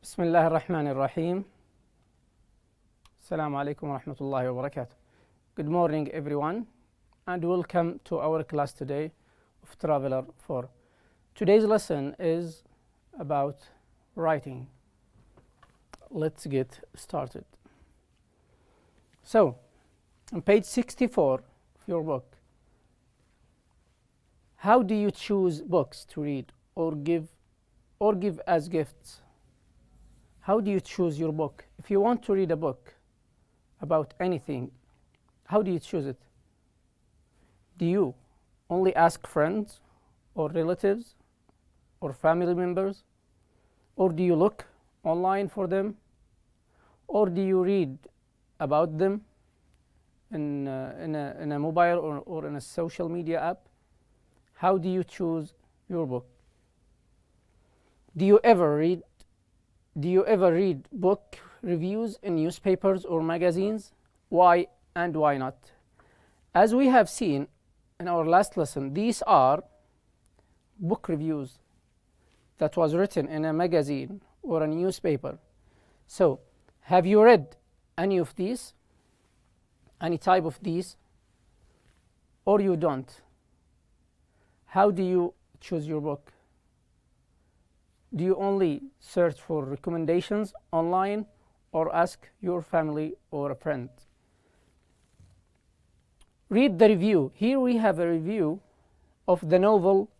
بسم الله الرحمن الرحيم. السلام عليكم ورحمة الله وبركاته. Good morning everyone and welcome to our class today of Traveler 4. Today's lesson is about writing. Let's get started. So, on page 64 of your book, how do you choose books to read or give as gifts? How do you choose your book? If you want to read a book about anything, how do you choose it? Do you only ask friends or relatives or family members? Or do you look online for them? Or do you read about them in a mobile or in a social media app? How do you choose your book? Do you ever read book reviews in newspapers or magazines? Why and why not? As we have seen in our last lesson, these are book reviews that was written in a magazine or a newspaper. So, have you read any of these? Any type of these? Or you don't? How do you choose your book? Do you only search for recommendations online or ask your family or a friend? Read the review. Here we have a review of the novel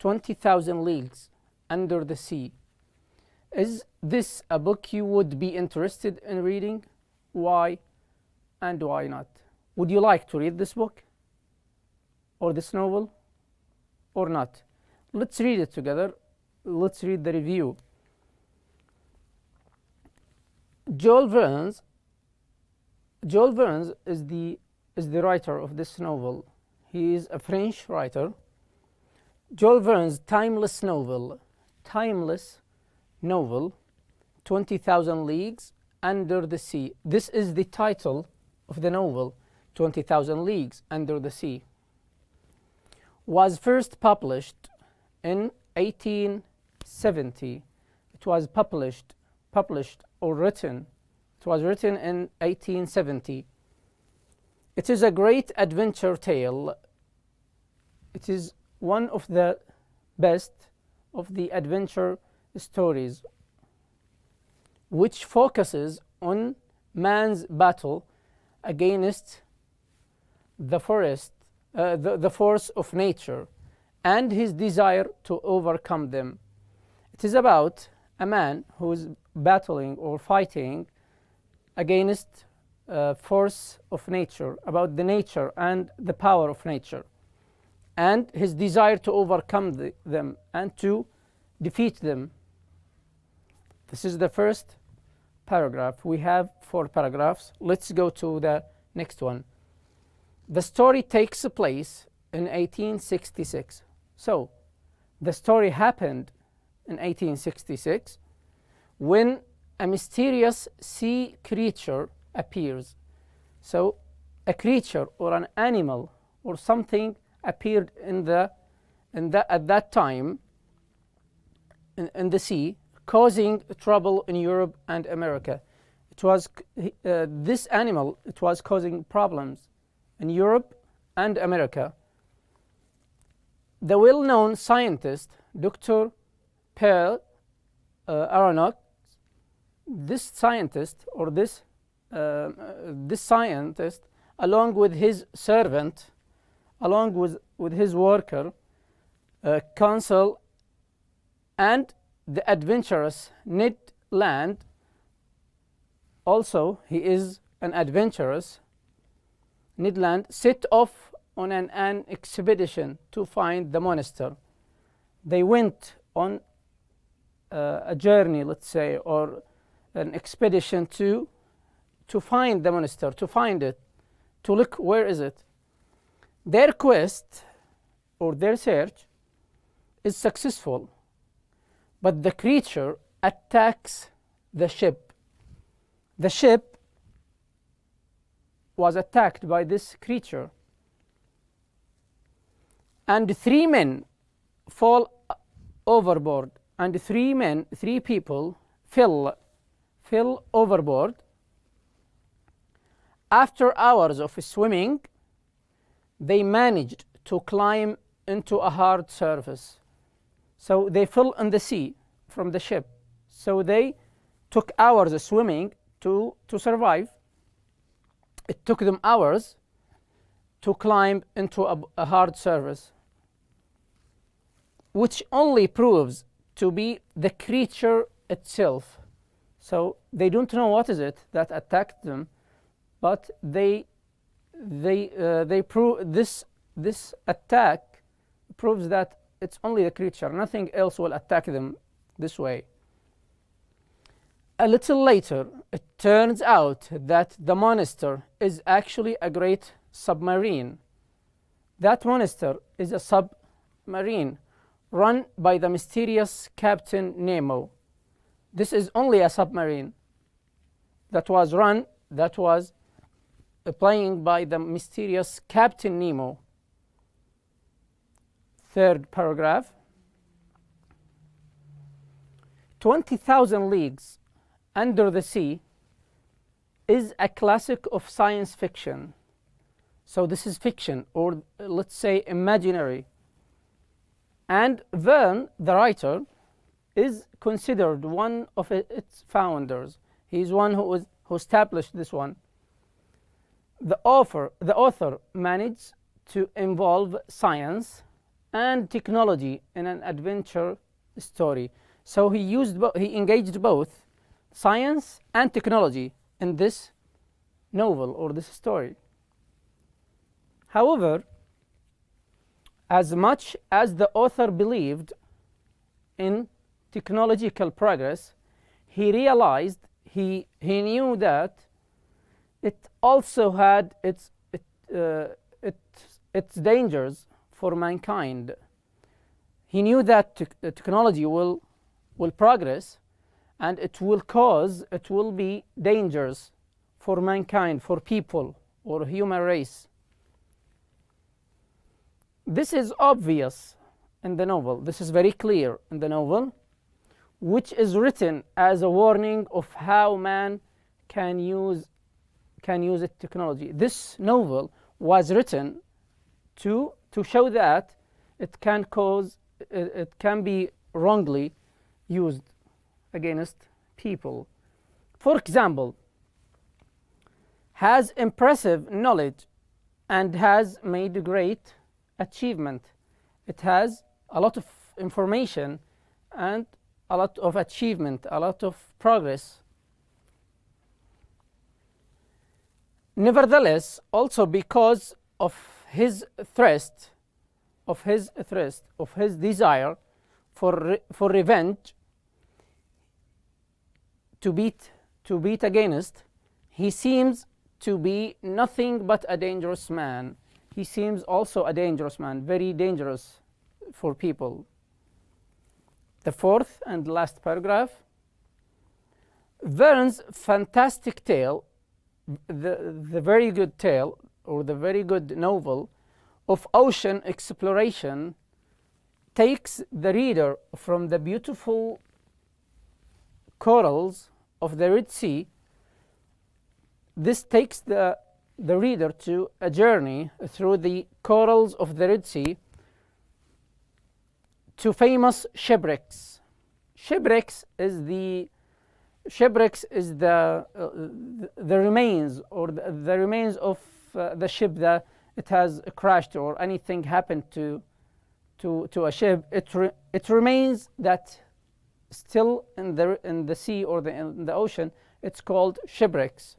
20,000 Leagues Under the Sea. Is this a book you would be interested in reading? Why and why not? Would you like to read this book or this novel or not? Let's read it together. Let's read the review. Jules Verne is the writer of this novel. He is a French writer. Jules Verne's timeless novel, 20,000 Leagues Under the Sea. This is the title of the novel, 20,000 Leagues Under the Sea. Was first published in 1870. It was published or written. It was written in 1870. It is a great adventure tale. It is one of the best of the adventure stories, which focuses on man's battle against the force of nature and his desire to overcome them. It is about a man who is battling or fighting against force of nature, about the nature and the power of nature, and his desire to overcome them and to defeat them. This is the first paragraph. We have 4 paragraphs. Let's go to the next one. The story takes place in 1866. So, the story happened in 1866 when a mysterious sea creature appears. So, a creature or an animal or something appeared at that time in the sea, causing trouble in Europe and America. It was this animal. It was causing problems in Europe and America. The well-known scientist, Dr. Pearl Aronnax, this scientist, along with his servant, along with his worker, counsel, and the adventurous Ned Land. Also, he is an adventurous. Ned Land set off on an expedition to find the monster. They went on a journey, let's say, or an expedition to find the monster, to find it, to look where is it. Their quest or their search is successful, but the creature attacks the ship. The ship was attacked by this creature, and 3 men fall overboard, and 3 people fell overboard. After hours of swimming, they managed to climb into a hard surface. So they fell in the sea from the ship. So they took hours of swimming to survive. It took them hours to climb into a hard surface, which only proves to be the creature itself. So they don't know what is it that attacked them, but they prove this attack proves that it's only the creature. Nothing else will attack them this way. A little later, it turns out that the monster is actually a great submarine. That monster is a submarine run by the mysterious Captain Nemo. This is only a submarine that was playing by the mysterious Captain Nemo. Third paragraph. 20,000 Leagues Under the Sea is a classic of science fiction. So this is fiction, or let's say imaginary. And Verne, the writer, is considered one of its founders. He's one who established this one. The author managed to involve science and technology in an adventure story. So he engaged both science and technology in this novel or this story. However, as much as the author believed in technological progress, he realized he knew that it also had its dangers for mankind. He knew that technology will progress, and it will be dangerous for mankind, for people or human race. This is obvious in the novel. This is very clear in the novel, which is written as a warning of how man can use technology. This novel was written to show that it can be wrongly used against people. For example, has impressive knowledge and has made great achievement. It has a lot of information and a lot of achievement, a lot of progress. Nevertheless, also because of his desire for revenge, to beat against, he seems to be nothing but a dangerous man. He seems also a dangerous man, very dangerous for people. The fourth and last paragraph. Verne's fantastic tale, the very good tale, or the very good novel of ocean exploration, takes the reader from the beautiful corals of the Red Sea. This takes the reader to a journey through the corals of the Red Sea to famous shipwrecks. Shipwrecks is the remains, or the remains of the ship that it has crashed, or anything happened to a ship. It remains that still in the sea or in the ocean. It's called shipwrecks.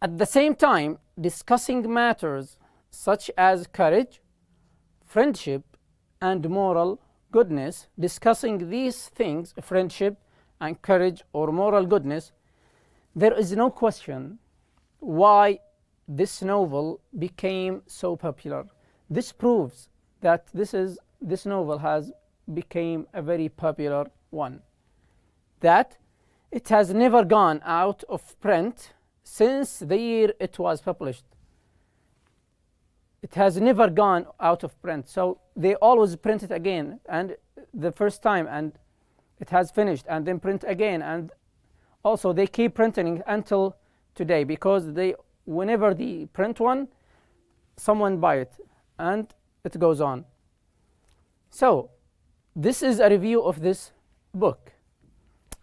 At the same time, discussing matters such as courage, friendship, and moral goodness. Discussing these things, friendship and courage or moral goodness, there is no question why this novel became so popular. This proves that this novel has became a very popular one, that it has never gone out of print since the year it was published. It has never gone out of print, so they always print it again, and the first time, and it has finished, and then print again, and also they keep printing until today, because whenever they print one, someone buy it, and it goes on. So this is a review of this book.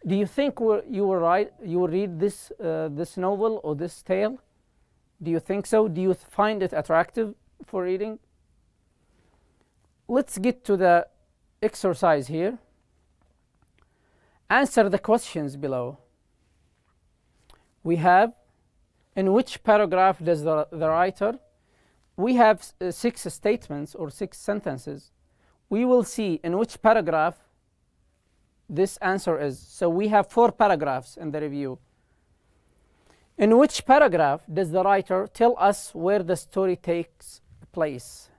Do you think you will read this novel or this tale? Do you think so? Do you find it attractive for reading? Let's get to the exercise here. Answer the questions below. We have, in which paragraph does the writer, we have 6 statements or 6 sentences. We will see in which paragraph this answer is. So we have 4 paragraphs in the review. In which paragraph does the writer tell us where the story takes place?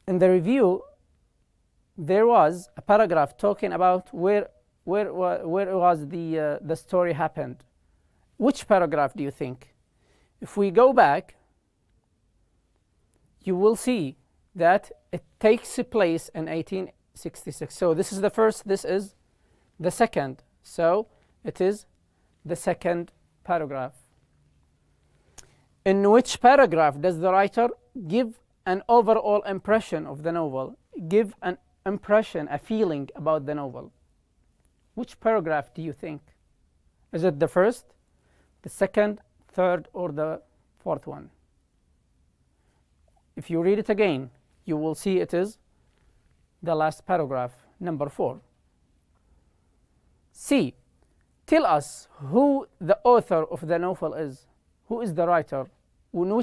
In the review, there was a paragraph talking about where was the story happened. Which paragraph do you think? If we go back, you will see that it takes place in 1866. So this is the first, this is the second. So it is the second paragraph. In which paragraph does the writer give an overall impression of the novel? Give an impression, a feeling about the novel. Which paragraph do you think? Is it the first, the second, third, or the fourth one? If you read it again, you will see it is the last paragraph, number 4. C. Tell us who the author of the novel is. Who is the writer? In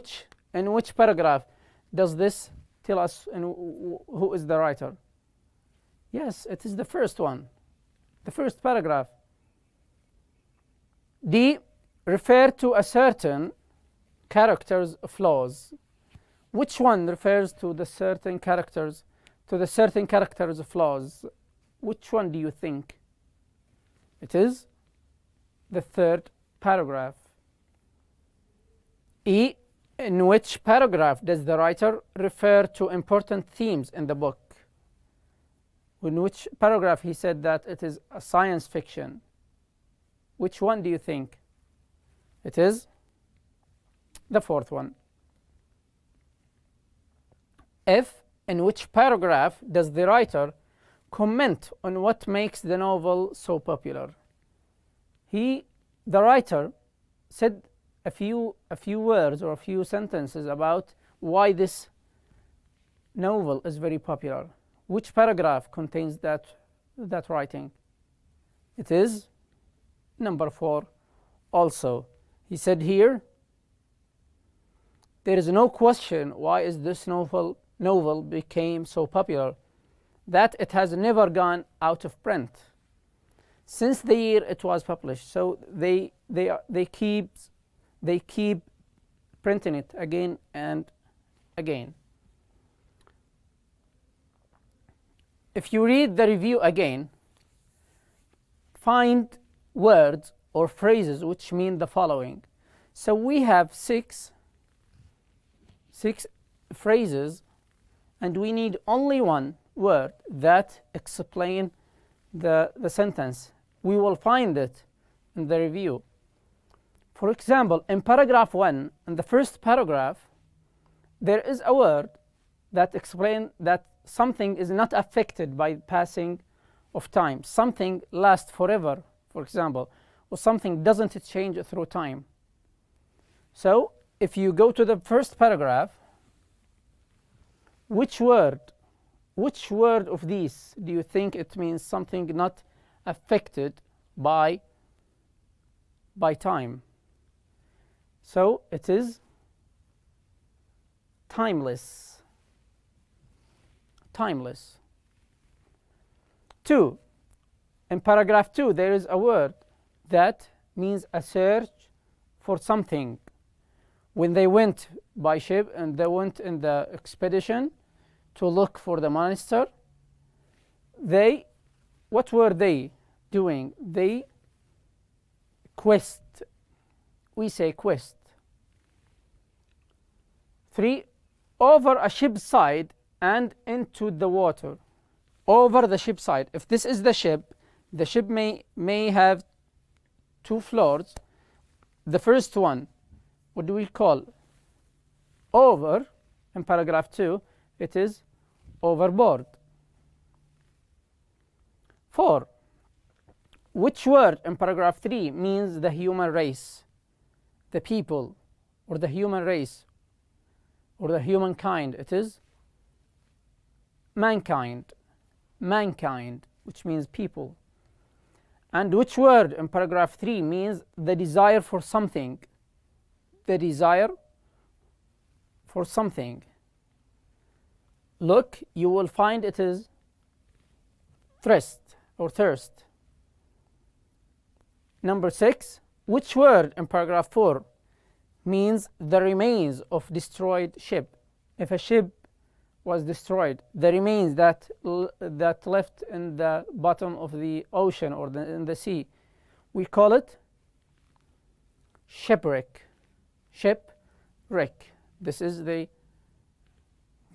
which paragraph does this tell us who is the writer? Yes, it is the first one, the first paragraph. D. Refer to a certain character's flaws. Which one refers to the certain character's flaws? Which one do you think? It is the third paragraph. E. In which paragraph does the writer refer to important themes in the book? In which paragraph he said that it is a science fiction? Which one do you think? It is the fourth one. F. In which paragraph does the writer comment on what makes the novel so popular? The writer said a few words or a few sentences about why this novel is very popular. Which paragraph contains that writing? It is number 4 also. He said here, there is no question why is this novel became so popular, that it has never gone out of print since the year it was published. So they keep printing it again and again. If you read the review again, find words or phrases which mean the following. So we have six phrases, and we need only one word that explain the sentence. We will find it in the review. For example, in paragraph 1, in the first paragraph, there is a word that explains that something is not affected by passing of time. Something lasts forever, for example, or something doesn't change through time. So if you go to the first paragraph, which word of these do you think it means something not affected by time? So it is timeless. Timeless. 2. In paragraph 2, there is a word that means a search for something. When they went by ship and they went in the expedition to look for the monster, what were they doing? They quest. We say quest. 3. Over a ship's side and into the water. over the ship side. If this is the ship may have two floors. The first one, what do we call? Over. In paragraph 2, it is overboard. 4. Which word in paragraph 3 means the human race, the people, or the human race, or the humankind? It is mankind. Mankind, which means people. And which word in paragraph 3 means the desire for something? The desire for something. Look, you will find it is thirst or thirst. Number 6, which word in paragraph 4 means the remains of destroyed ship? If a ship was destroyed, the remains that left in the bottom of the ocean or in the sea, we call it shipwreck. Shipwreck. This is the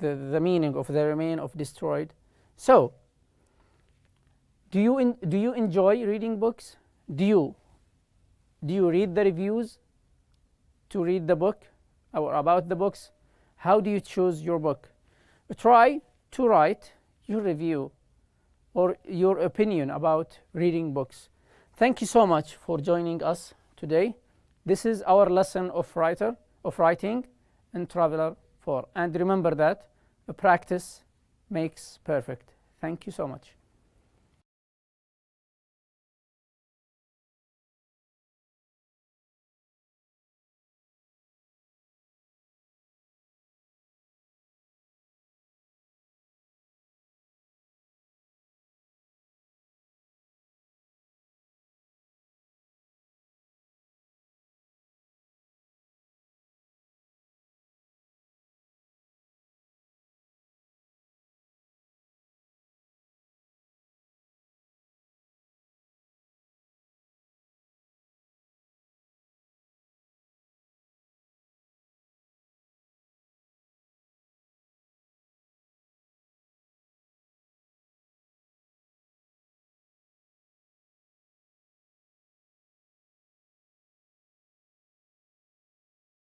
meaning of the remain of destroyed. So, do you enjoy reading books? Do you read the reviews to read the book or about the books? How do you choose your book? Try to write your review or your opinion about reading books. Thank you so much for joining us today. This is our lesson of writing in Traveler 4. And remember that practice makes perfect. Thank you so much.